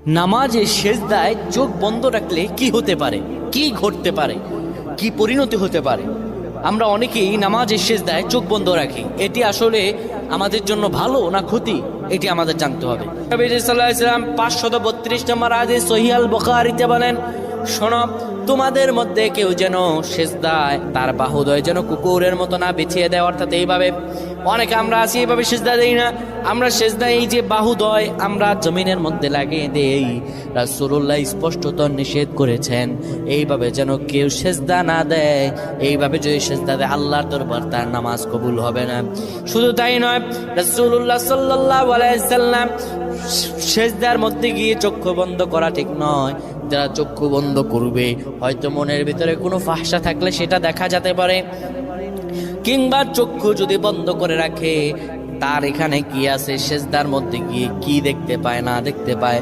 নামাজে সেজদায় চোখ বন্ধ রাখলে কি হতে পারে, কি ঘটতে পারে, কি পরিণতি হতে পারে? আমরা অনেকেই নামাজের সেজদায় চোখ বন্ধ রাখি। এটি আসলে আমাদের জন্য ভালো না ক্ষতি, এটি আমাদের জানতে হবে। নবী সাল্লাল্লাহু আলাইহি ওয়াসাল্লাম 532 নম্বর হাদিস সহিহ আল বুখারীতে বলেন, শোনো, তোমাদের মধ্যে কেউ যেন সেজদায় তার বাহুদয় যেন কুকুরের মতো না বিছিয়ে দেয়। অর্থাৎ এইভাবে অনেকে আমরা আছি, এইভাবে সেজদা দেই না। আমরা সেজদা এই যে বাহুদয় আমরা জমিনের মধ্যে লাগিয়ে দেই। রাসূলুল্লাহ স্পষ্টত নিষেধ করেছেন এইভাবে যেন কেউ সেজদা না দেয়। এইভাবে যদি সেজদা দেয় আল্লাহর দরবার তার নামাজ কবুল হবে না। শুধু তাই নয়, রাসূলুল্লাহ সাল্লাল্লাহু আলাইহি সাল্লাম সেজদার মধ্যে গিয়ে চক্ষু বন্ধ করা ঠিক নয়। যারা চক্ষু বন্ধ করবে হয়তো মনের ভিতরে কোনো ফাহশা থাকলে সেটা দেখা যেতে পারে, কিংবা চক্ষু যদি বন্ধ করে রাখে তার এখানে কি আছে, সেজদার মধ্যে গিয়ে কি দেখতে পায় না দেখতে পায়